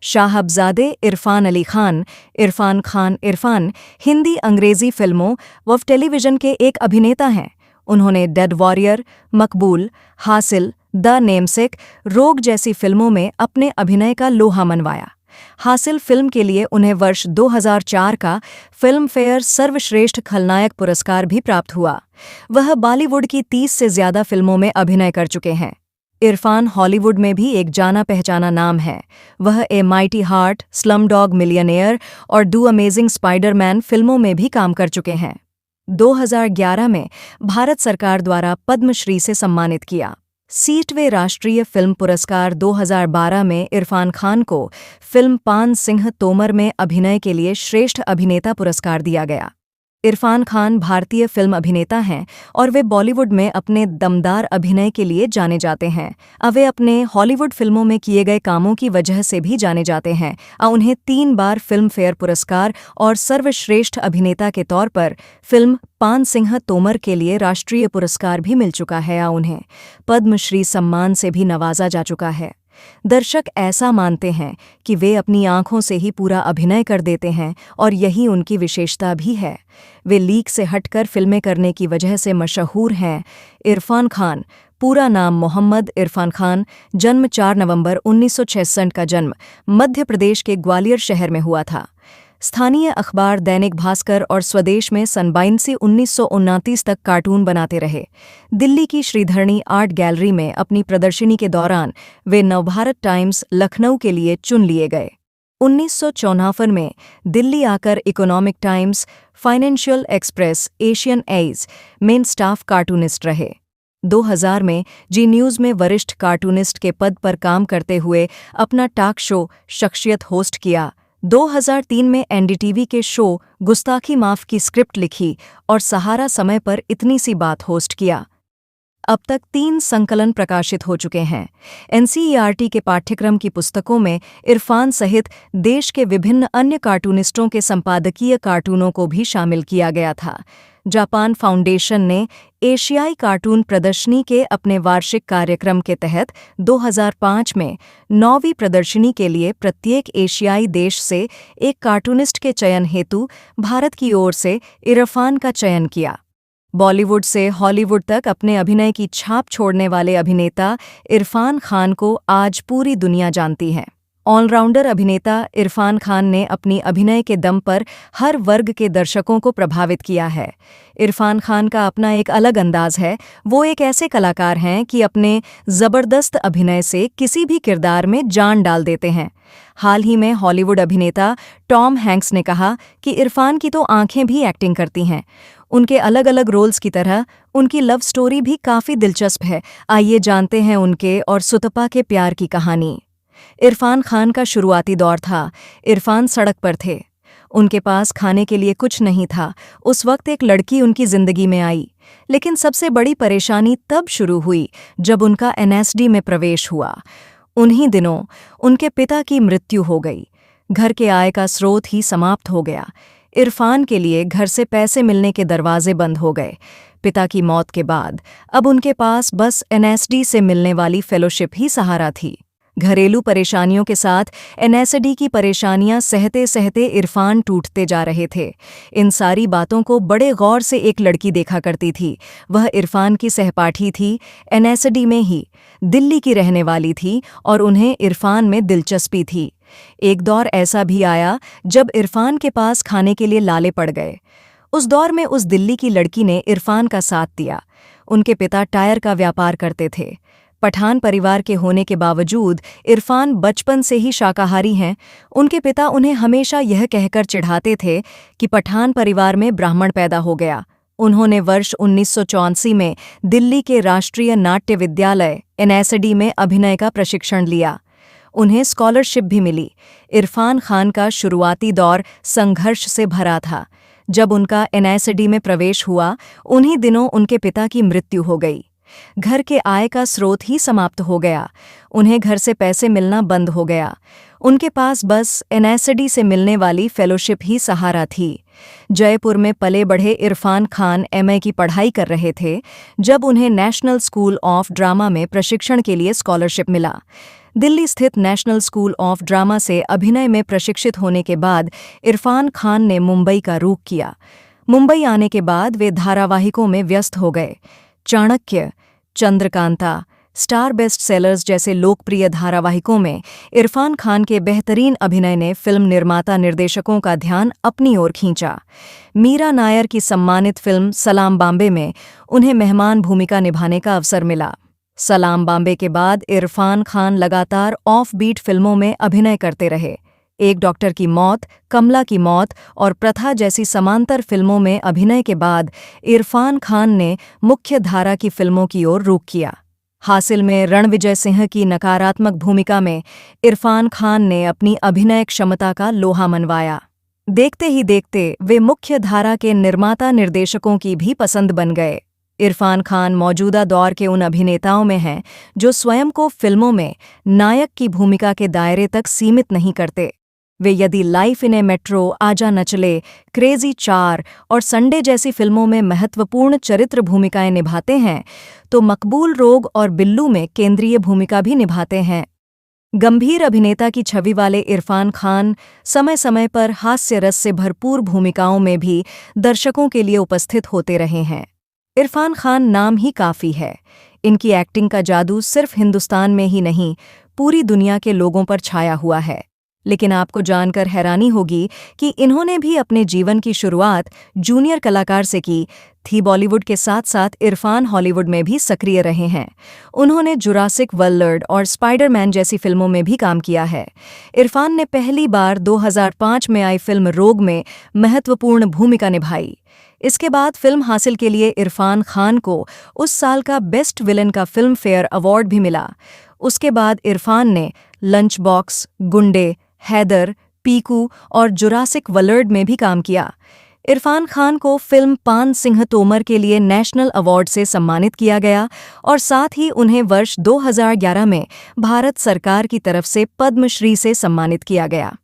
शाहबजादे इरफान अली खान, इरफान हिंदी अंग्रेजी फिल्मों व टेलीविज़न के एक अभिनेता हैं। उन्होंने डेड वॉरियर, मकबूल, हासिल, द नेमसेक, रोग जैसी फिल्मों में अपने अभिनय का लोहा मनवाया। हासिल फिल्म के लिए उन्हें वर्ष 2004 का फिल्म फेयर सर्वश्रेष्ठ खलनायक पुरस्कार भी प्राप्त हुआ। वह बॉलीवुड की 30 से ज्यादा फिल्मों में अभिनय कर चुके हैं। इरफान हॉलीवुड में भी एक जाना पहचाना नाम है। वह a mighty heart, Slumdog millionaire और डू अमेजिंग स्पाइडरमैन फिल्मों में भी काम कर चुके हैं। 2011 में भारत सरकार द्वारा पद्मश्री से सम्मानित किया। 60वें राष्ट्रीय फिल्म पुरस्कार 2012 में इरफान खान को फिल्म पान सिंह तोमर में अभिनय के लिए श्रेष्ठ अभिनेता पुरस्कार दिया गया। इरफान खान भारतीय फिल्म अभिनेता हैं और वे बॉलीवुड में अपने दमदार अभिनय के लिए जाने जाते हैं। अब वे अपने हॉलीवुड फिल्मों में किए गए कामों की वजह से भी जाने जाते हैं। उन्हें 3 बार फिल्म फेयर पुरस्कार और सर्वश्रेष्ठ अभिनेता के तौर पर फिल्म पान सिंह तोमर के लिए राष्ट्रीय पुरस्कार भी मिल चुका है। उन्हें पद्मश्री सम्मान से भी नवाजा जा चुका है। दर्शक ऐसा मानते हैं कि वे अपनी आंखों से ही पूरा अभिनय कर देते हैं और यही उनकी विशेषता भी है। वे लीक से हटकर फिल्में करने की वजह से मशहूर हैं। इरफान खान, पूरा नाम मोहम्मद इरफान खान, जन्म 4 नवंबर 1966 का जन्म मध्य प्रदेश के ग्वालियर शहर में हुआ था। स्थानीय अखबार दैनिक भास्कर और स्वदेश में सन 1929 तक कार्टून बनाते रहे। दिल्ली की श्रीधरणी आर्ट गैलरी में अपनी प्रदर्शनी के दौरान वे नवभारत टाइम्स लखनऊ के लिए चुन लिए गए। 1954 में दिल्ली आकर Economic Times, Financial Express, Asian Age में स्टाफ कार्टूनिस्ट रहे। 2000 में जी न्यूज़ में वरिष्ठ कार्टूनिस्ट के पद पर काम करते हुए अपना टॉक शो शख्सियत होस्ट किया। 2003 में एनडीटीवी के शो गुस्ताखी माफ की स्क्रिप्ट लिखी और सहारा समय पर इतनी सी बात होस्ट किया। अब तक 3 संकलन प्रकाशित हो चुके हैं। एनसीईआरटी के पाठ्यक्रम की पुस्तकों में इरफान सहित देश के विभिन्न अन्य कार्टूनिस्टों के संपादकीय कार्टूनों को भी शामिल किया गया था। जापान फाउंडेशन ने एशियाई कार्टून प्रदर्शनी के अपने वार्षिक कार्यक्रम के तहत 2005 में 9वीं प्रदर्शनी के लिए प्रत्येक एशियाई देश से एक कार्टूनिस्ट के चयन हेतु भारत की ओर से इरफान का चयन किया। बॉलीवुड से हॉलीवुड तक अपने अभिनय की छाप छोड़ने वाले अभिनेता इरफान खान को आज पूरी दुनिया जानती है। ऑलराउंडर अभिनेता इरफान खान ने अपनी अभिनय के दम पर हर वर्ग के दर्शकों को प्रभावित किया है। इरफान खान का अपना एक अलग अंदाज है। वो एक ऐसे कलाकार हैं कि अपने ज़बरदस्त अभिनय से किसी भी किरदार में जान डाल देते हैं। हाल ही में हॉलीवुड अभिनेता टॉम हैंक्स ने कहा कि इरफान की तो आंखें भी एक्टिंग करती हैं। उनके अलग अलग रोल्स की तरह उनकी लव स्टोरी भी काफ़ी दिलचस्प है। आइए जानते हैं उनके और सुतपा के प्यार की कहानी। इरफान खान का शुरुआती दौर था। इरफान सड़क पर थे। उनके पास खाने के लिए कुछ नहीं था। उस वक्त एक लड़की उनकी जिंदगी में आई, लेकिन सबसे बड़ी परेशानी तब शुरू हुई जब उनका एनएसडी में प्रवेश हुआ। उन्हीं दिनों उनके पिता की मृत्यु हो गई। घर के आय का स्रोत ही समाप्त हो गया। इरफान के लिए घर से पैसे मिलने के दरवाजे बंद हो गए। पिता की मौत के बाद अब उनके पास बस एनएसडी से मिलने वाली फेलोशिप ही सहारा थी। घरेलू परेशानियों के साथ एनएसडी की परेशानियां सहते सहते इरफान टूटते जा रहे थे। इन सारी बातों को बड़े गौर से एक लड़की देखा करती थी। वह इरफान की सहपाठी थी, एनएसडी में ही, दिल्ली की रहने वाली थी और उन्हें इरफान में दिलचस्पी थी। एक दौर ऐसा भी आया जब इरफान के पास खाने के लिए लाले पड़ गए। उस दौर में उस दिल्ली की लड़की ने इरफान का साथ दिया। उनके पिता टायर का व्यापार करते थे। पठान परिवार के होने के बावजूद इरफान बचपन से ही शाकाहारी हैं। उनके पिता उन्हें हमेशा यह कहकर चिढ़ाते थे कि पठान परिवार में ब्राह्मण पैदा हो गया। उन्होंने वर्ष 1984 में दिल्ली के राष्ट्रीय नाट्य विद्यालय एनएसडी में अभिनय का प्रशिक्षण लिया। उन्हें स्कॉलरशिप भी मिली। इरफान खान का शुरुआती दौर संघर्ष से भरा था। जब उनका एनएसडी में प्रवेश हुआ, उन्हीं दिनों उनके पिता की मृत्यु हो गई। घर के आय का स्रोत ही समाप्त हो गया। उन्हें घर से पैसे मिलना बंद हो गया। उनके पास बस एनएसडी से मिलने वाली फेलोशिप ही सहारा थी। जयपुर में पले बढ़े इरफान खान एमए की पढ़ाई कर रहे थे जब उन्हें नेशनल स्कूल ऑफ ड्रामा में प्रशिक्षण के लिए स्कॉलरशिप मिला। दिल्ली स्थित नेशनल स्कूल ऑफ ड्रामा से अभिनय में प्रशिक्षित होने के बाद इरफान खान ने मुंबई का रुख किया। मुंबई आने के बाद वे धारावाहिकों में व्यस्त हो गए। Chanakya, Chandrakanta, star best sellers जैसे लोकप्रिय धारावाहिकों में इरफान खान के बेहतरीन अभिनय ने फिल्म निर्माता निर्देशकों का ध्यान अपनी ओर खींचा। मीरा नायर की सम्मानित फिल्म सलाम बॉम्बे में उन्हें मेहमान भूमिका निभाने का अवसर मिला। सलाम बॉम्बे के बाद इरफान खान लगातार ऑफ बीट फिल्मों में अभिनय करते रहे। एक डॉक्टर की मौत, कमला की मौत और प्रथा जैसी समांतर फिल्मों में अभिनय के बाद इरफान खान ने मुख्य धारा की फिल्मों की ओर रुख किया। हासिल में रणविजय सिंह की नकारात्मक भूमिका में इरफान खान ने अपनी अभिनय क्षमता का लोहा मनवाया। देखते ही देखते वे मुख्य धारा के निर्माता निर्देशकों की भी पसंद बन गए। इरफान खान मौजूदा दौर के उन अभिनेताओं में हैं जो स्वयं को फिल्मों में नायक की भूमिका के दायरे तक सीमित नहीं करते। वे यदि लाइफ इन ए मेट्रो, आजा न चले, क्रेजी 4 और संडे जैसी फिल्मों में महत्वपूर्ण चरित्र भूमिकाएं निभाते हैं तो मकबूल रोग और बिल्लू में केंद्रीय भूमिका भी निभाते हैं। गंभीर अभिनेता की छवि वाले इरफान खान समय समय पर हास्य रस से भरपूर भूमिकाओं में भी दर्शकों के लिए उपस्थित होते रहे हैं। इरफान खान नाम ही काफ़ी है। इनकी एक्टिंग का जादू सिर्फ हिंदुस्तान में ही नहीं, पूरी दुनिया के लोगों पर छाया हुआ है। लेकिन आपको जानकर हैरानी होगी कि इन्होंने भी अपने जीवन की शुरुआत जूनियर कलाकार से की थी। बॉलीवुड के साथ साथ इरफान हॉलीवुड में भी सक्रिय रहे हैं। उन्होंने जुरासिक वर्ल्ड और स्पाइडरमैन जैसी फिल्मों में भी काम किया है। इरफान ने पहली बार 2005 में आई फिल्म रोग में महत्वपूर्ण भूमिका निभाई। इसके बाद फिल्म हासिल के लिए इरफान खान को उस साल का बेस्ट विलन का फिल्म फेयर अवार्ड भी मिला। उसके बाद इरफान ने लंच बॉक्स, गुंडे, हैदर, पीकू और जुरासिक वर्ल्ड में भी काम किया। इरफान खान को फिल्म पान सिंह तोमर के लिए नेशनल अवार्ड से सम्मानित किया गया और साथ ही उन्हें वर्ष 2011 में भारत सरकार की तरफ से पद्मश्री से सम्मानित किया गया।